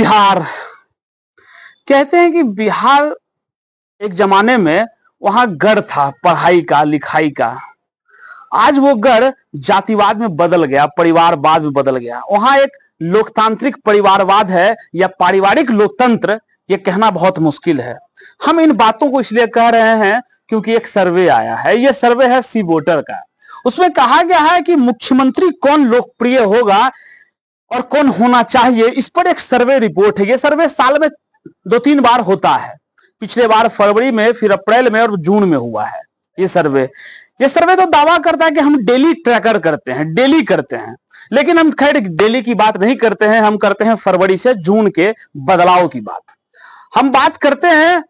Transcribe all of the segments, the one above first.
बिहार। कहते हैं कि बिहार एक जमाने में वहां गढ़ था पढ़ाई का, लिखाई का। आज वो गढ़ जातिवाद में बदल गया, परिवारवाद में बदल गया। वहां एक लोकतांत्रिक परिवारवाद है या पारिवारिक लोकतंत्र, ये कहना बहुत मुश्किल है। हम इन बातों को इसलिए कह रहे हैं क्योंकि एक सर्वे आया है। यह सर्वे है सी वोटर का। उसमें कहा गया है कि मुख्यमंत्री कौन लोकप्रिय होगा और कौन होना चाहिए, इस पर एक सर्वे रिपोर्ट है। यह सर्वे साल में 2-3 बार होता है। पिछले बार फरवरी में, फिर अप्रैल में और जून में हुआ है ये सर्वे तो दावा करता है कि हम डेली ट्रैकर करते हैं, डेली करते हैं। लेकिन हम खैर डेली की बात नहीं करते हैं, हम करते हैं फरवरी से जून के बदलाव की बात। हम बात करते हैं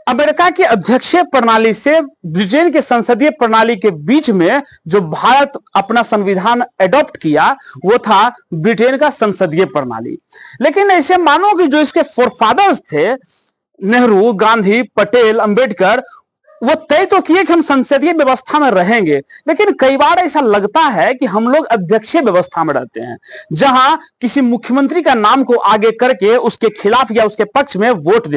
अमेरिका की अध्यक्षीय प्रणाली से ब्रिटेन के संसदीय प्रणाली के बीच में जो भारत अपना संविधान एडॉप्ट किया वो था ब्रिटेन का संसदीय प्रणाली। लेकिन ऐसे मानो कि जो इसके फोरफादर्स थे, नेहरू, गांधी, पटेल, अंबेडकर, वो तय तो किए कि हम संसदीय व्यवस्था में रहेंगे। लेकिन कई बार ऐसा लगता है कि हम लोग अध्यक्षीय व्यवस्था में रहते हैं, जहां किसी मुख्यमंत्री का नाम को आगे करके उसके खिलाफ या उसके पक्ष में वोट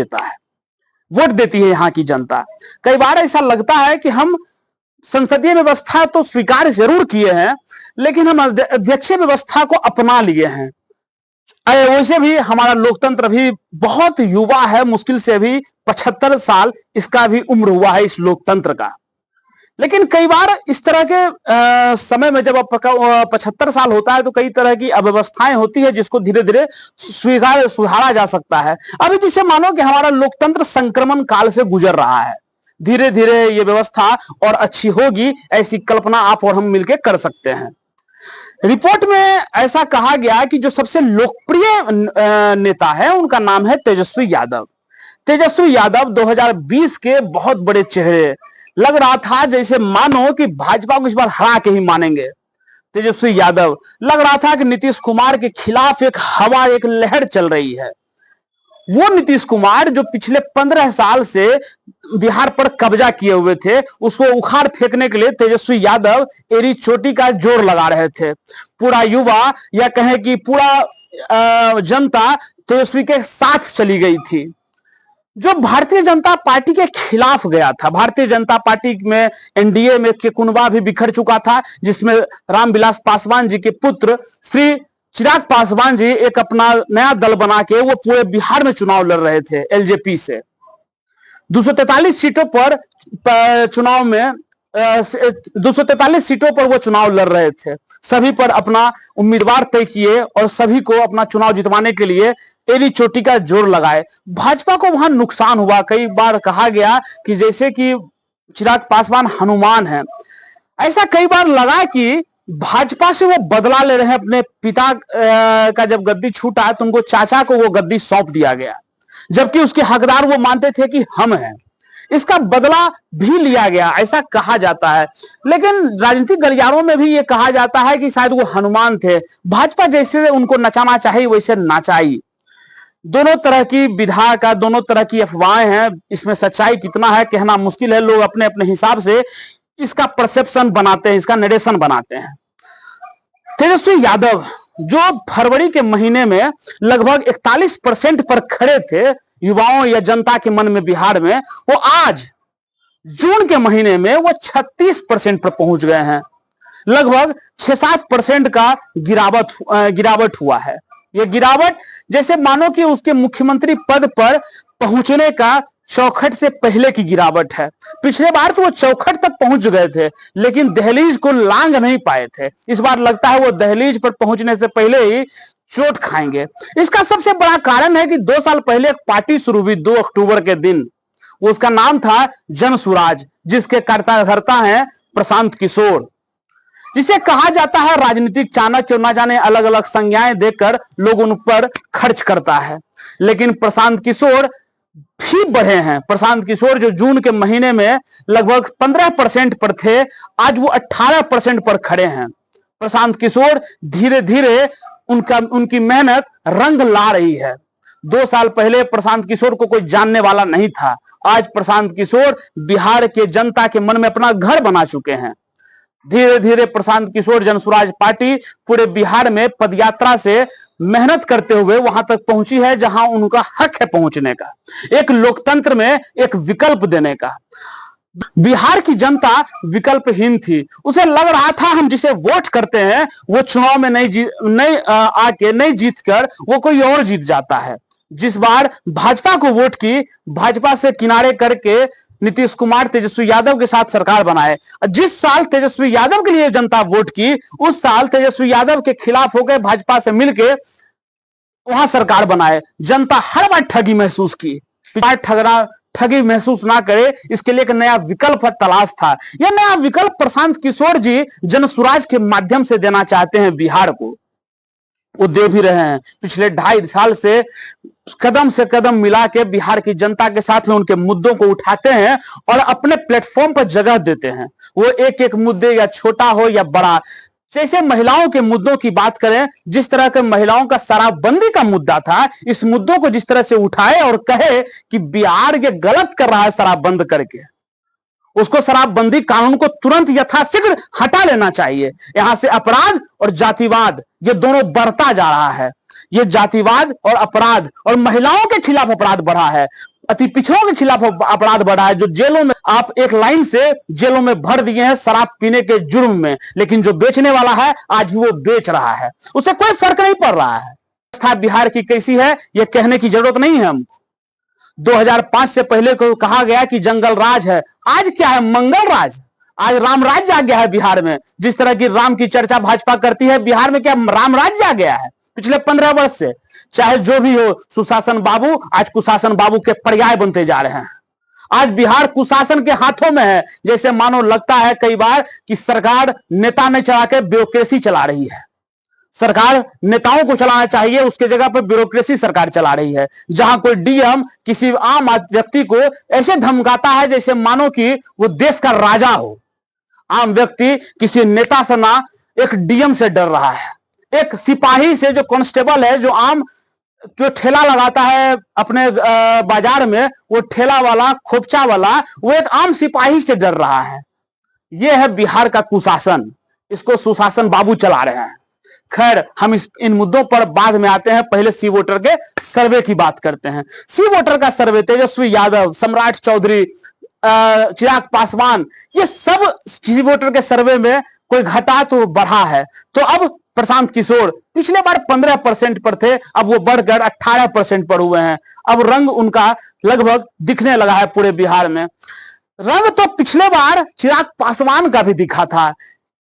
देती है यहाँ की जनता। कई बार ऐसा लगता है कि हम संसदीय व्यवस्था तो स्वीकार जरूर किए हैं, लेकिन हम अध्यक्षीय व्यवस्था को अपना लिए हैं। वैसे भी हमारा लोकतंत्र भी बहुत युवा है, मुश्किल से भी 75 साल इसका भी उम्र हुआ है इस लोकतंत्र का। लेकिन कई बार इस तरह के समय में जब 75 साल होता है तो कई तरह की अव्यवस्थाएं होती है जिसको धीरे धीरे सुधारा जा सकता है। अभी जिसे मानो कि हमारा लोकतंत्र संक्रमण काल से गुजर रहा है, धीरे धीरे ये व्यवस्था और अच्छी होगी, ऐसी कल्पना आप और हम मिलकर कर सकते हैं। रिपोर्ट में ऐसा कहा गया कि जो सबसे लोकप्रिय नेता है उनका नाम है तेजस्वी यादव। तेजस्वी यादव 2020 के बहुत बड़े चेहरे, लग रहा था जैसे मानो कि भाजपा को इस बार हरा के ही मानेंगे। तेजस्वी यादव, लग रहा था कि नीतीश कुमार के खिलाफ एक हवा, एक लहर चल रही है। वो नीतीश कुमार जो पिछले 15 साल से बिहार पर कब्जा किए हुए थे, उसको उखाड़ फेंकने के लिए तेजस्वी यादव एड़ी चोटी का जोर लगा रहे थे। पूरा युवा या कहें कि पूरा जनता तेजस्वी के साथ चली गई थी। जो भारतीय जनता पार्टी के खिलाफ गया था, भारतीय जनता पार्टी में एनडीए में के कुनबा भी बिखर चुका था, जिसमें रामविलास पासवान जी के पुत्र श्री चिराग पासवान जी एक अपना नया दल बना के वो पूरे बिहार में चुनाव लड़ रहे थे एलजेपी से। 243 सीटों पर चुनाव में 243 सीटों पर वो चुनाव लड़ रहे थे। सभी पर अपना उम्मीदवार तय किए और सभी को अपना चुनाव जितवाने के लिए एड़ी चोटी का जोर लगाए। भाजपा को वहां नुकसान हुआ। कई बार कहा गया कि जैसे कि चिराग पासवान हनुमान है। ऐसा कई बार लगा कि भाजपा से वो बदला ले रहे हैं। अपने पिता का जब गद्दी छूटा तो उनको चाचा को वो गद्दी सौंप दिया गया, जबकि उसके हकदार वो मानते थे कि हम हैं। इसका बदला भी लिया गया, ऐसा कहा जाता है। लेकिन राजनीतिक गलियारों में भी ये कहा जाता है कि शायद वो हनुमान थे। भाजपा जैसे उनको नचाना चाहिए वैसे नचाई। दोनों तरह की विधा का, दोनों तरह की अफवाहें हैं। इसमें सच्चाई कितना है कहना मुश्किल है। लोग अपने अपने हिसाब से इसका परसेप्शन बनाते हैं, इसका नरेशन बनाते हैं। तेजस्वी यादव जो फरवरी के महीने में लगभग 41% पर खड़े थे युवाओं या जनता के मन में बिहार में, वो आज जून के महीने में वो 36% पर पहुंच गए हैं। लगभग 6-7% का गिरावट हुआ है। यह गिरावट जैसे मानो कि उसके मुख्यमंत्री पद पर पहुंचने का चौखट से पहले की गिरावट है। पिछले बार तो वो चौखट तक पहुंच गए थे, लेकिन दहलीज को लांघ नहीं पाए थे। इस बार लगता है वो दहलीज पर पहुंचने से पहले ही चोट खाएंगे। इसका सबसे बड़ा कारण है कि 2 साल पहले एक पार्टी शुरू हुई 2 अक्टूबर के दिन। उसका नाम था जन सुराज, जिसके कर्ता धर्ता हैं प्रशांत किशोर, जिसे कहा जाता है राजनीतिक चाणक्य। ना जाने अलग अलग संज्ञाएं देकर लोग उन पर खर्च करता है। लेकिन प्रशांत किशोर भी बढ़े हैं। प्रशांत किशोर जो जून के महीने में लगभग 15% पर थे, आज वो 18% पर खड़े हैं। प्रशांत किशोर धीरे धीरे उनकी मेहनत रंग ला रही है। 2 साल पहले प्रशांत किशोर को कोई जानने वाला नहीं था। आज प्रशांत किशोर बिहार के जनता के मन में अपना घर बना चुके हैं। धीरे धीरे प्रशांत किशोर जनसुराज पार्टी पूरे बिहार में पदयात्रा से मेहनत करते हुए वहां तक पहुंची है जहां उनका हक है पहुंचने का, एक लोकतंत्र में एक विकल्प देने का। बिहार की जनता विकल्पहीन थी, उसे लग रहा था हम जिसे वोट करते हैं वो चुनाव में नहीं जीत कर वो कोई और जीत जाता है। जिस बार भाजपा को वोट की, भाजपा से किनारे करके नीतीश कुमार तेजस्वी यादव के साथ सरकार बनाए। जिस साल तेजस्वी यादव के लिए जनता वोट की, उस साल तेजस्वी यादव के खिलाफ होकर भाजपा से मिलकर वहां सरकार बनाए। जनता हर बार ठगी महसूस की, ठगी महसूस ना करे इसके लिए एक नया विकल्प तलाश था। यह नया विकल्प प्रशांत किशोर जी जनसुराज के माध्यम से देना चाहते हैं बिहार को, वो दे भी रहे हैं। पिछले 2.5 साल से कदम मिला के बिहार की जनता के साथ में उनके मुद्दों को उठाते हैं और अपने प्लेटफॉर्म पर जगह देते हैं। वो एक एक मुद्दे या छोटा हो या बड़ा, जैसे महिलाओं के मुद्दों की बात करें, जिस तरह के महिलाओं का शराबबंदी का मुद्दा था, इस मुद्दों को जिस तरह से उठाए और कहे कि बिहार ये गलत कर रहा है शराब बंद करके, उसको शराबबंदी कानून को तुरंत यथाशीघ्र हटा लेना चाहिए। यहां से अपराध और जातिवाद ये दोनों बढ़ता जा रहा है। ये जातिवाद और अपराध और महिलाओं के खिलाफ अपराध बढ़ा है, अति पिछड़ों के खिलाफ अपराध बढ़ा है। जो जेलों में आप एक लाइन से जेलों में भर दिए हैं शराब पीने के जुर्म में, लेकिन जो बेचने वाला है आज भी वो बेच रहा है, उससे कोई फर्क नहीं पड़ रहा है। व्यवस्था बिहार की कैसी है ये कहने की जरूरत नहीं है हमको। 2005 से पहले को कहा गया कि जंगल राज है, आज क्या है? मंगल राज। आज राम राज्य आ गया है बिहार में। जिस तरह की राम की चर्चा भाजपा करती है, बिहार में क्या राम राज्य आ गया है? पिछले 15 वर्ष से चाहे जो भी हो, सुशासन बाबू आज कुशासन बाबू के पर्याय बनते जा रहे हैं। आज बिहार कुशासन के हाथों में है, जैसे मानो लगता है कई बार कि सरकार नेता नहीं चला के ब्यूरोक्रेसी चला रही है। सरकार नेताओं को चलाना चाहिए, उसके जगह पर ब्यूरोक्रेसी सरकार चला रही है। जहां कोई डीएम किसी आम व्यक्ति को ऐसे धमकाता है जैसे मानो कि वो देश का राजा हो। आम व्यक्ति किसी नेता से ना एक डीएम से डर रहा है, एक सिपाही से, जो कांस्टेबल है, जो आम जो ठेला लगाता है अपने बाजार में, वो ठेला वाला, खोपचा वाला, वो एक आम सिपाही से डर रहा है। ये है बिहार का कुशासन, इसको सुशासन बाबू चला रहे हैं। खैर, हम इन मुद्दों पर बाद में आते हैं। पहले सी वोटर के सर्वे की बात करते हैं। सी वोटर का सर्वे तेजस्वी यादव, सम्राट चौधरी, चिराग पासवान, ये सब सी वोटर के सर्वे में कोई घटा तो बढ़ा है। तो अब प्रशांत किशोर पिछले बार 15% पर थे, अब वो बढ़कर 18% पर हुए हैं। अब रंग उनका लगभग दिखने लगा है पूरे बिहार में। रंग तो पिछले बार चिराग पासवान का भी दिखा था,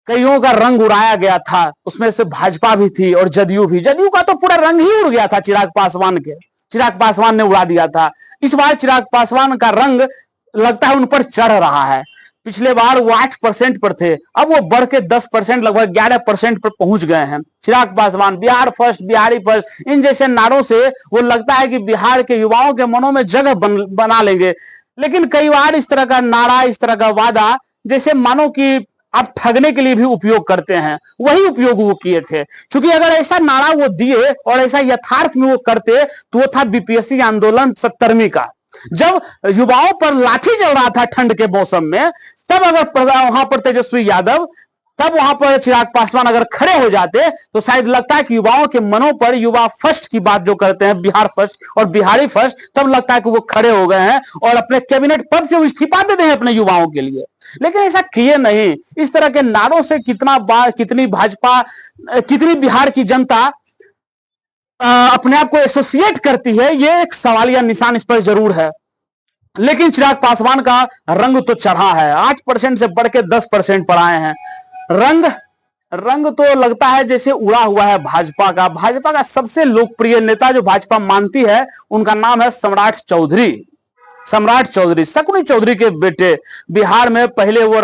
कईयों का रंग उड़ाया गया था, उसमें से भाजपा भी थी और जदयू भी। जदयू का तो पूरा रंग ही उड़ गया था चिराग पासवान के, चिराग पासवान ने उड़ा दिया था। इस बार चिराग पासवान का रंग लगता है उन पर चढ़ रहा है। पिछले बार वो 8% पर थे, अब वो बढ़ के 10%, लगभग 11% पर पहुंच गए हैं। चिराग पासवान बिहार फर्स्ट, बिहारी फर्स्ट, इन जैसे नारों से वो लगता है कि बिहार के युवाओं के मनों में जगह बना लेंगे। लेकिन कई बार इस तरह का नारा, इस तरह का वादा जैसे मानो कि आप ठगने के लिए भी उपयोग करते हैं, वही उपयोग वो किए थे। क्योंकि अगर ऐसा नारा वो दिए और ऐसा यथार्थ में वो करते तो वो था बीपीएससी आंदोलन 70वीं का, जब युवाओं पर लाठी चल रहा था ठंड के मौसम में। तब अगर वहां पर तेजस्वी यादव, तब वहां पर चिराग पासवान अगर खड़े हो जाते तो शायद लगता है कि युवाओं के मनों पर, युवा फर्स्ट की बात जो करते हैं, बिहार फर्स्ट और बिहारी फर्स्ट, तब लगता है कि वो खड़े हो गए हैं और अपने कैबिनेट पद से वो इस्तीफा दे दें अपने युवाओं के लिए। लेकिन ऐसा किए नहीं। इस तरह के नारों से कितनी भाजपा, कितनी बिहार की जनता अपने आप को एसोसिएट करती है, ये एक सवालिया निशान इस पर जरूर है। लेकिन चिराग पासवान का रंग तो चढ़ा है, 8% से बढ़ के 10% पर आए हैं। रंग तो लगता है जैसे उड़ा हुआ है भाजपा का। भाजपा का सबसे लोकप्रिय नेता जो भाजपा मानती है, उनका नाम है सम्राट चौधरी। सम्राट चौधरी शकुनी चौधरी के बेटे। बिहार में पहले वो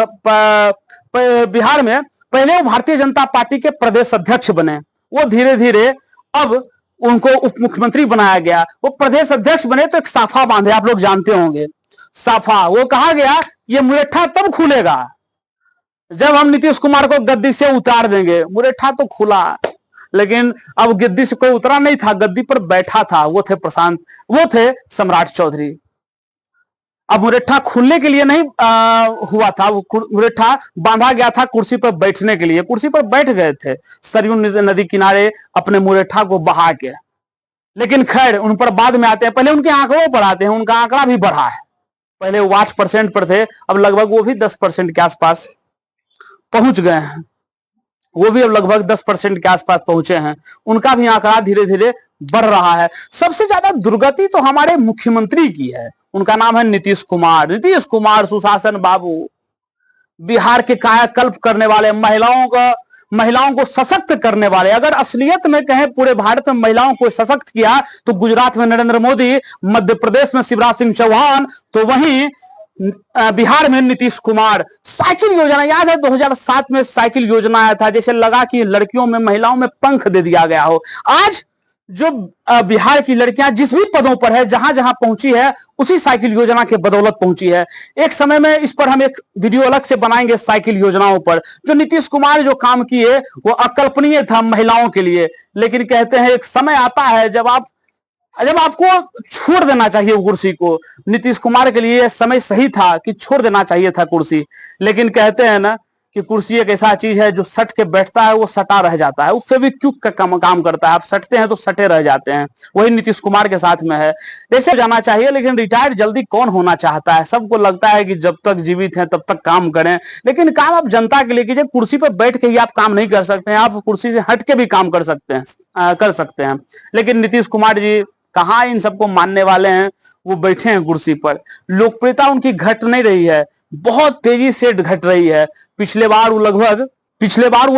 भारतीय जनता पार्टी के प्रदेश अध्यक्ष बने। वो धीरे धीरे अब उनको उप मुख्यमंत्री बनाया गया। वो प्रदेश अध्यक्ष बने तो एक साफा बांधे, आप लोग जानते होंगे साफा। वो कहा गया ये मुरेठा तब खुलेगा जब हम नीतीश कुमार को गद्दी से उतार देंगे। मुरेठा तो खुला, लेकिन अब गद्दी से कोई उतरा नहीं था, गद्दी पर बैठा था, वो थे सम्राट चौधरी। अब मुरेठा खुलने के लिए नहीं हुआ था, वो मुरेठा बांधा गया था कुर्सी पर बैठने के लिए। कुर्सी पर बैठ गए थे सरयू नदी किनारे अपने मुरेठा को बहा के। लेकिन खैर उन पर बाद में आते हैं, पहले उनके आंकड़ों पर आते हैं। उनका आंकड़ा भी बढ़ा है, पहले वो 8% पर थे, अब लगभग वो भी 10% के आसपास पहुंच गए हैं। वो भी अब लगभग 10% के आसपास पहुंचे हैं। उनका भी आंकड़ा धीरे धीरे बढ़ रहा है। सबसे ज्यादा दुर्गति तो हमारे मुख्यमंत्री की है, उनका नाम है नीतीश कुमार। नीतीश कुमार सुशासन बाबू, बिहार के कायाकल्प करने वाले, महिलाओं को सशक्त करने वाले। अगर असलियत में कहें पूरे भारत में महिलाओं को सशक्त किया तो गुजरात में नरेंद्र मोदी, मध्य प्रदेश में शिवराज सिंह चौहान, तो वहीं बिहार में नीतीश कुमार। साइकिल योजना याद है, 2007 में साइकिल योजना आया था, जैसे लगा कि लड़कियों में, महिलाओं में पंख दे दिया गया हो। आज जो बिहार की लड़कियां जिस भी पदों पर है, जहां जहां पहुंची है, उसी साइकिल योजना के बदौलत पहुंची है। एक समय में इस पर हम एक वीडियो अलग से बनाएंगे साइकिल योजनाओं पर। जो नीतीश कुमार जो काम किए वो अकल्पनीय था महिलाओं के लिए। लेकिन कहते हैं एक समय आता है जब आपको छोड़ देना चाहिए कुर्सी को। नीतीश कुमार के लिए समय सही था कि छोड़ देना चाहिए था कुर्सी। लेकिन कहते हैं ना कि कुर्सी एक ऐसा चीज है जो सट के बैठता है, वो सटा रह जाता है, वो फेविक्विक का काम करता है। आप सटते हैं तो सटे रह जाते हैं। वही नीतीश कुमार के साथ में है। ऐसे जाना चाहिए, लेकिन रिटायर्ड जल्दी कौन होना चाहता है? सबको लगता है कि जब तक जीवित हैं तब तक काम करें, लेकिन काम आप जनता के लिए कीजिए। कुर्सी पर बैठ के ही आप काम नहीं कर सकते हैं, आप कुर्सी से हट के भी काम कर सकते हैं। लेकिन नीतीश कुमार जी कहाँ इन सबको मानने वाले हैं, वो बैठे हैं कुर्सी पर। लोकप्रियता उनकी घट नहीं रही है, बहुत तेजी से घट रही है। पिछले बार वो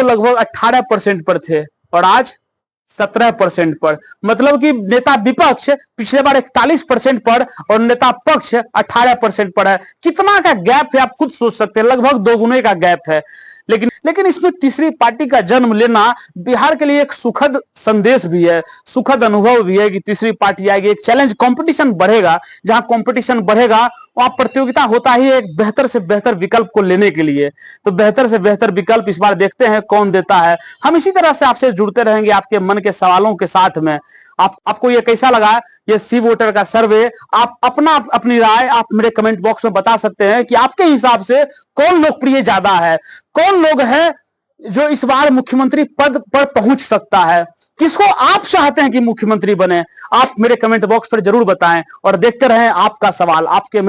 लगभग 18% पर थे और आज 17% पर। मतलब कि नेता विपक्ष पिछले बार 41% पर और नेता पक्ष 18% पर है। कितना का गैप है आप खुद सोच सकते हैं, लगभग दोगुने का गैप है। लेकिन इसमें तीसरी पार्टी का जन्म लेना बिहार के लिए एक सुखद संदेश भी है, सुखद अनुभव भी है कि तीसरी पार्टी आएगी। एक चैलेंज, कंपटीशन बढ़ेगा। जहां कंपटीशन बढ़ेगा वहां प्रतियोगिता होता ही एक बेहतर से बेहतर विकल्प को लेने के लिए। तो बेहतर से बेहतर विकल्प इस बार देखते हैं कौन देता है। हम इसी तरह से आपसे जुड़ते रहेंगे आपके मन के सवालों के साथ में। आपको ये कैसा लगा ये सी वोटर का सर्वे? आप अपनी राय आप मेरे कमेंट बॉक्स में बता सकते हैं कि आपके हिसाब से कौन लोकप्रिय ज्यादा है, कौन लोग है जो इस बार मुख्यमंत्री पद पर पहुंच सकता है, किसको आप चाहते हैं कि मुख्यमंत्री बने। आप मेरे कमेंट बॉक्स पर जरूर बताएं और देखते रहें आपका सवाल। आपके